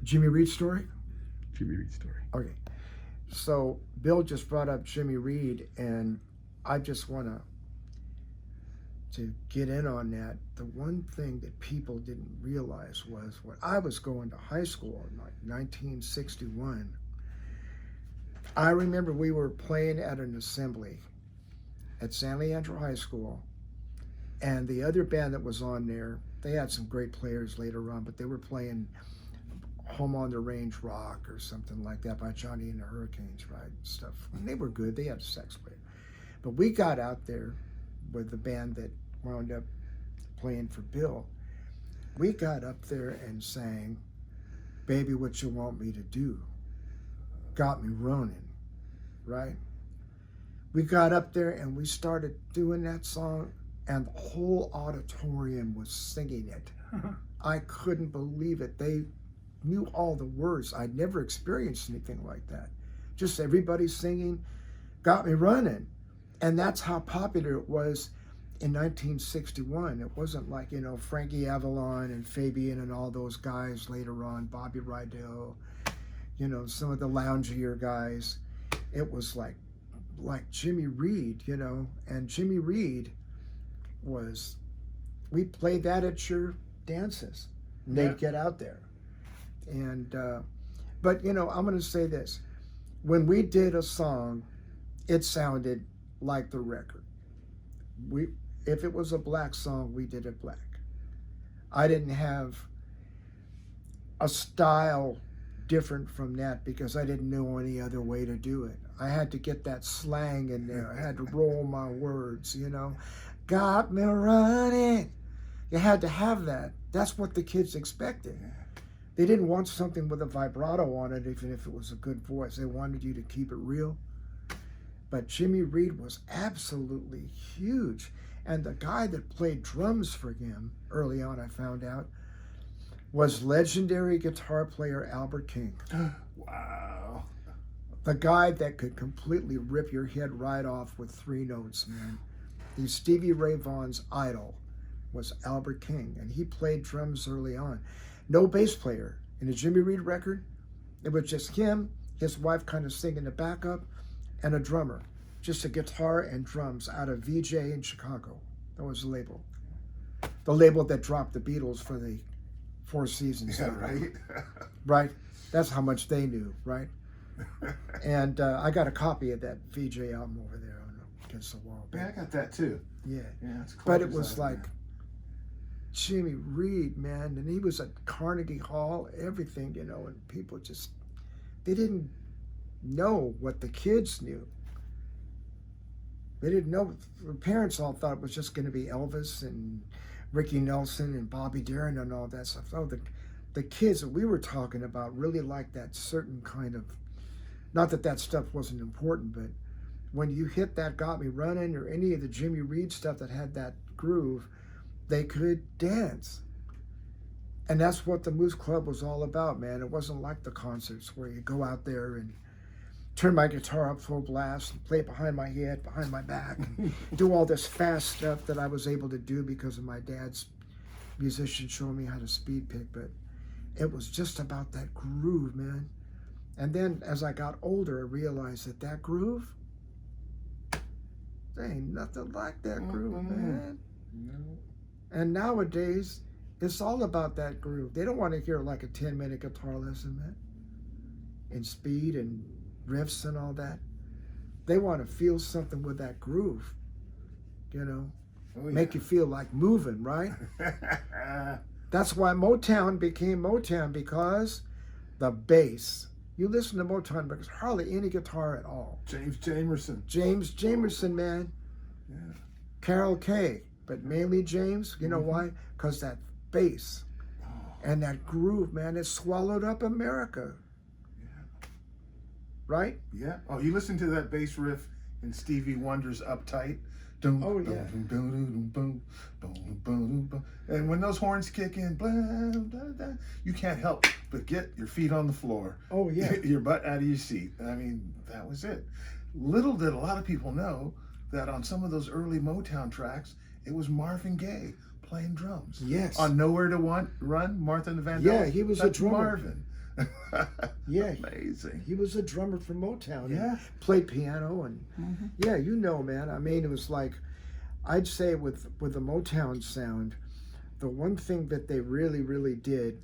Jimmy Reed story? Jimmy Reed story. Okay. So Bill just brought up Jimmy Reed, and I just want to get in on that. The one thing that people didn't realize was when I was going to high school in like 1961, I remember we were playing at an assembly at San Leandro High School, and the other band that was on there, they had some great players later on, but they were playing Home on the Range Rock or something like that by Johnny and the Hurricanes, right? Stuff. And they were good. They had a sax player. But we got out there with the band that wound up playing for Bill. We got up there and sang Baby What You Want Me to Do. Got Me Running, right? We got up there and we started doing that song, and the whole auditorium was singing it. I couldn't believe it. They knew all the words. I'd never experienced anything like that. Just everybody singing Got Me Running. And that's how popular it was in 1961. It wasn't like, you know, Frankie Avalon and Fabian and all those guys later on, Bobby Rydell, you know, some of the loungier guys. It was like Jimmy Reed, you know, and Jimmy Reed was, we played that at your dances. And they'd get out there. And, but, you know, I'm going to say this. When we did a song, it sounded like the record. If it was a black song, we did it black. I didn't have a style different from that because I didn't know any other way to do it. I had to get that slang in there. I had to roll my words, you know. Got me running. You had to have that. That's what the kids expected. They didn't want something with a vibrato on it, even if it was a good voice. They wanted you to keep it real. But Jimmy Reed was absolutely huge. And the guy that played drums for him, early on I found out, was legendary guitar player Albert King. Wow. The guy that could completely rip your head right off with 3 notes, man. The Stevie Ray Vaughan's idol was Albert King, and he played drums early on. No bass player. In a Jimmy Reed record, it was just him, his wife kind of singing the backup, and a drummer. Just a guitar and drums out of VJ in Chicago. That was the label. The label that dropped the Beatles for the 4 seasons. Yeah, right? Right? That's how much they knew, right? And I got a copy of that VJ album over there against the wall. Yeah, I got that too. Yeah. It's But it was like Jimmy Reed, man, and he was at Carnegie Hall, everything, you know, and people just, they didn't know what the kids knew. They didn't know, the parents all thought it was just going to be Elvis and Ricky Nelson and Bobby Darin and all that stuff. Oh, the kids that we were talking about really liked that certain kind of, not that that stuff wasn't important, but when you hit that Got Me Running or any of the Jimmy Reed stuff that had that groove, they could dance. And that's what the Moose Club was all about, man. It wasn't like the concerts where you go out there and turn my guitar up full blast and play it behind my head, behind my back, and do all this fast stuff that I was able to do because of my dad's musician showing me how to speed pick. But it was just about that groove, man. And then as I got older, I realized that that groove, there ain't nothing like that groove, man. No. And nowadays, it's all about that groove. They don't want to hear like a 10-minute guitar lesson, man, and speed and riffs and all that. They want to feel something with that groove, you know, make you feel like moving, right? That's why Motown became Motown, because the bass. You listen to Motown, because hardly any guitar at all. James Jamerson. James Jamerson, man. Yeah. Carol Kay, but mainly James. You know why? Because that bass and that groove, man, it swallowed up America. Yeah. Right? Yeah. Oh, you listen to that bass riff in Stevie Wonder's Uptight? Oh, yeah. And when those horns kick in, blah, blah, blah, you can't help but get your feet on the floor. Oh, yeah. Your butt out of your seat. I mean, that was it. Little did a lot of people know that on some of those early Motown tracks, it was Marvin Gaye playing drums. Yes. On Nowhere to Run, Martha and the Vandellas. Yeah, he was a drummer. Marvin. Yeah, Amazing. he was a drummer for Motown. Yeah. And played piano and yeah, you know, man. I mean, it was like I'd say with the Motown sound, the one thing that they really did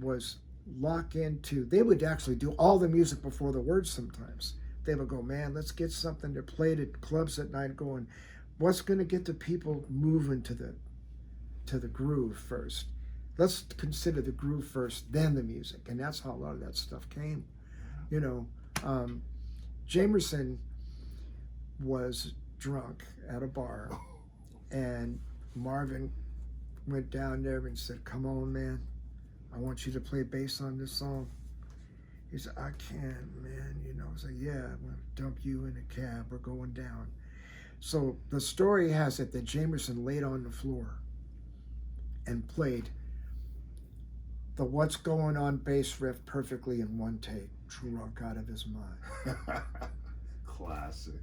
was lock into. They would actually do all the music before the words. Sometimes they would go, man, let's get something that played at clubs at night. Going, what's going to get the people moving to the groove first? Let's consider the groove first, then the music, and that's how a lot of that stuff came. You know, Jamerson was drunk at a bar, and Marvin went down there and said, "Come on, man, I want you to play bass on this song." He said, "I can't, man." You know, I was like, "Yeah, I'm gonna dump you in a cab. We're going down." So the story has it that Jamerson laid on the floor and played the "What's Going On" bass riff perfectly in one take, drunk out of his mind. Classic.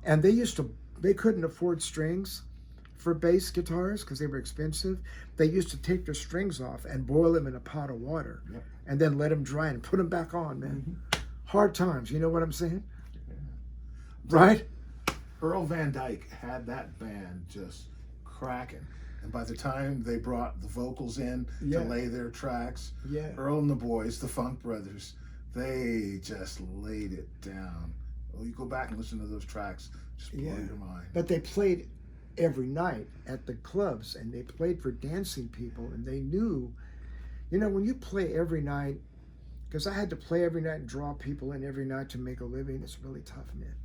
And they couldn't afford strings for bass guitars because they were expensive. They used to take their strings off and boil them in a pot of water, Yep. and then let them dry and put them back on, man. Hard times, you know what I'm saying? Yeah. Right? Earl Van Dyke had that band just cracking. And by the time they brought the vocals in Yeah. to lay their tracks, Yeah. Earl and the boys, the Funk Brothers, they just laid it down. Well, you go back and listen to those tracks, just blow Yeah. your mind. But they played every night at the clubs, and they played for dancing people, and they knew, you know, when you play every night, because I had to play every night and draw people in every night to make a living, it's really tough, man.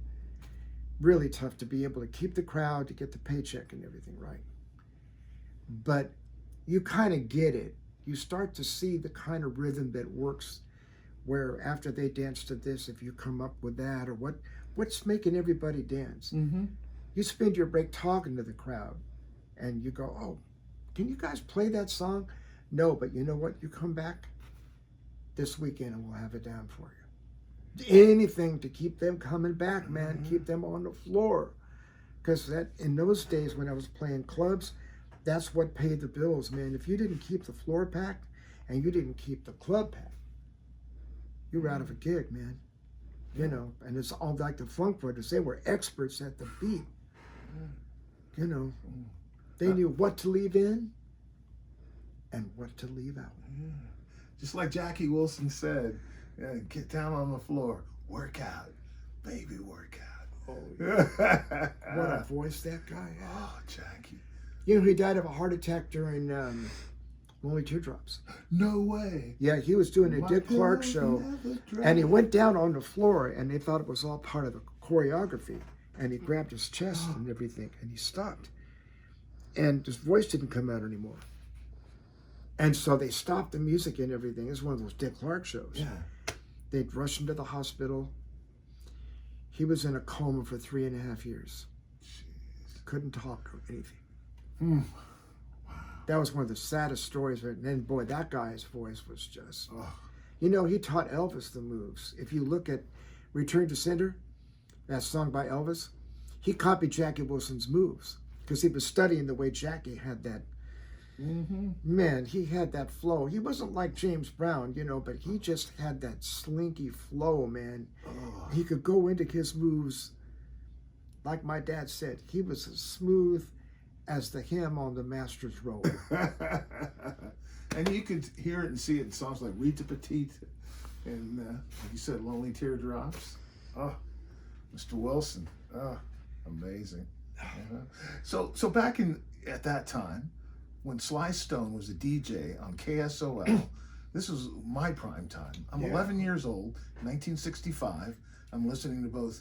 Really tough to be able to keep the crowd, to get the paycheck and everything right. But you kind of get it. You start to see the kind of rhythm that works, where after they dance to this, if you come up with that, or what's making everybody dance. Mm-hmm. You spend your break talking to the crowd, and you go, "Oh, can you guys play that song?" "No, but you know what? You come back this weekend and we'll have it down for you." Anything to keep them coming back, man. Keep them on the floor. Because that in those days when I was playing clubs, that's what paid the bills, man. If you didn't keep the floor packed and you didn't keep the club packed, you were out of a gig, man. You know, and it's all like the Funk Brothers. They were experts at the beat. You know, they knew what to leave in and what to leave out. Just like Jackie Wilson said, get down on the floor, work out, baby, work out. Oh, yeah. What a voice that guy had. Oh, Jackie. You know, he died of a heart attack during Lonely Teardrops. No way. Yeah, he was doing a My Dick Clark pillows show, never dry. and he went down on the floor, and they thought it was all part of the choreography, and he grabbed his chest and everything, and he stopped. And his voice didn't come out anymore. And so they stopped the music and everything. It was one of those Dick Clark shows. Yeah. They'd rush him to the hospital. He was in a coma for 3.5 years. Jeez. Couldn't talk or anything. Mm. That was one of the saddest stories. And then, boy, that guy's voice was just... Oh. You know, he taught Elvis the moves. If you look at Return to Sender, that song by Elvis, he copied Jackie Wilson's moves because he was studying the way Jackie had that. Man, he had that flow. He wasn't like James Brown, you know, but he just had that slinky flow, man. Oh. He could go into his moves, like my dad said, he was as smooth as the hem on the master's robe. And you could hear it and see it in songs like Rita Petite and, like you said, Lonely Teardrops. Oh, Mr. Wilson. Oh, amazing. So back at that time, when Sly Stone was a DJ on KSOL, this was my prime time. I'm 11 years old, 1965. I'm listening to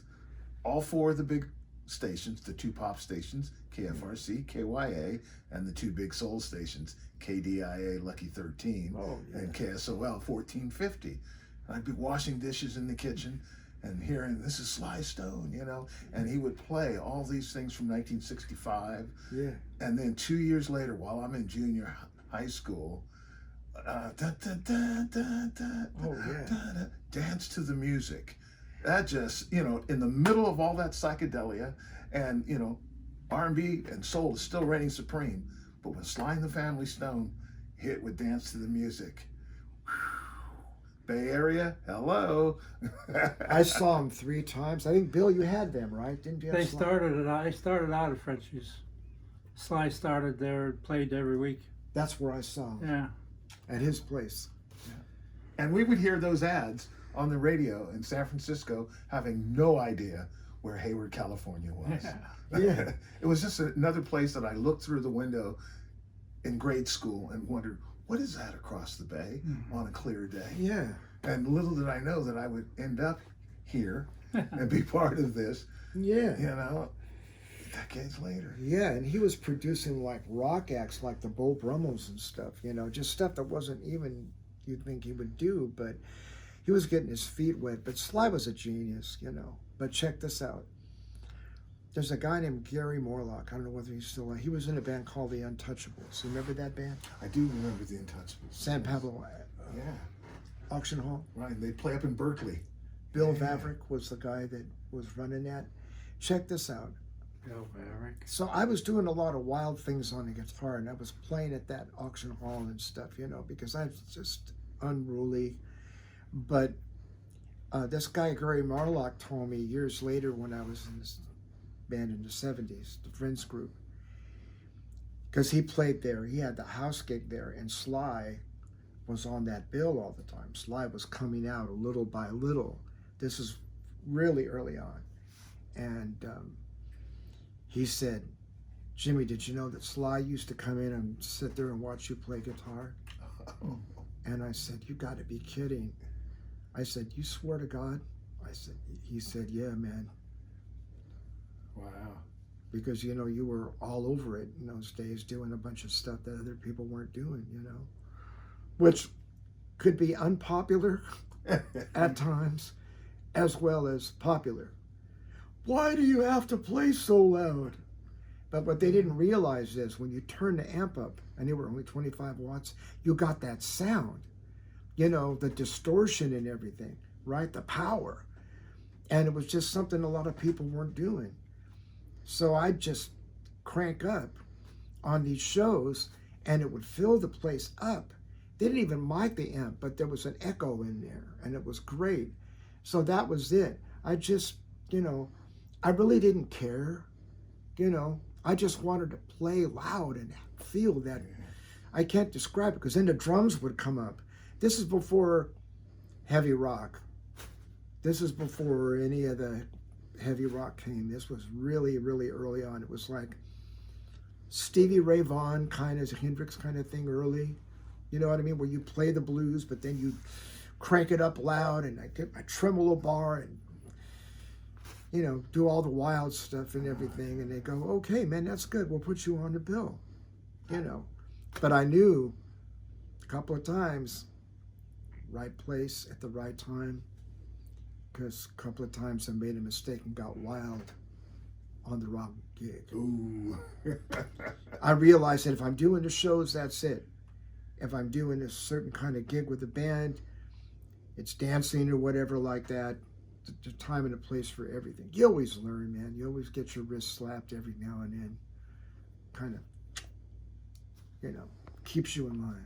all four of the big stations, the two pop stations, KFRC, KYA, and the two big soul stations, KDIA Lucky 13 and KSOL 1450. And I'd be washing dishes in the kitchen and hearing, this is Sly Stone, you know, and he would play all these things from 1965. Yeah. And then 2 years later, while I'm in junior high school, dance to the music. That just, you know, in the middle of all that psychedelia, and, you know, R&B and soul is still reigning supreme, but when Sly and the Family Stone hit with Dance to the Music, Bay Area, hello. I saw them 3 times. I think, Bill, you had them, right? Didn't you have They Sly? I started out at Frenchie's. Sly started there, played every week. That's where I saw him, Yeah. at his place. And we would hear those ads on the radio in San Francisco, having no idea where Hayward, California was. Yeah. It was just another place that I looked through the window in grade school and wondered, what is that across the bay on a clear day? Yeah. And little did I know that I would end up here and be part of this, Yeah. you know, decades later. Yeah, and he was producing like rock acts like the Bo Brummels and stuff, you know, just stuff that wasn't even you'd think he would do, but he was getting his feet wet. But Sly was a genius, you know. But check this out. There's a guy named Gary Morlock. I don't know whether he's still alive. He was in a band called the Untouchables. You remember that band? I do remember the Untouchables. San Pablo Yeah, Auction Hall. right. They play up in Berkeley. Bill Vavrick was the guy that was running that. Check this out. Bill Varick. So I was doing a lot of wild things on the guitar, and I was playing at that auction hall and stuff, you know, because I was just unruly. But this guy, Gary Morlock, told me years later when I was in this band in the 70s, the Friends group, because he played there. He had the house gig there, and Sly was on that bill all the time. Sly was coming out a little by little. This is really early on. And he said, Jimmy, did you know that Sly used to come in and sit there and watch you play guitar? And I said, you got to be kidding. I said, you swear to God? He said, yeah, man. Wow. Because, you know, you were all over it in those days doing a bunch of stuff that other people weren't doing, you know, which could be unpopular at times as well as popular. Why do you have to play so loud? But what they didn't realize is when you turn the amp up, and they were only 25 watts, you got that sound, you know, the distortion and everything, right? The power. And it was just something a lot of people weren't doing. So I'd just crank up on these shows and it would fill the place up. They didn't even mic the amp, but there was an echo in there and it was great. So that was it. I just, you know, I really didn't care, you know. I just wanted to play loud and feel that. I can't describe it because then the drums would come up. This is before heavy rock. This is before any of the heavy rock came. This was really, really early on. It was like Stevie Ray Vaughan kind of Hendrix kind of thing early. You know what I mean? Where you play the blues, but then you crank it up loud and I get my tremolo bar and, you know, do all the wild stuff and everything. And they go, okay, man, that's good. We'll put you on the bill, you know. But I knew a couple of times, right place at the right time, because a couple of times I made a mistake and got wild on the wrong gig. Ooh. I realized that if I'm doing the shows, that's it. If I'm doing a certain kind of gig with a band, it's dancing or whatever like that, the time and the place for everything. You always learn, man. You always get your wrist slapped every now and then. Kind of, you know, keeps you in line.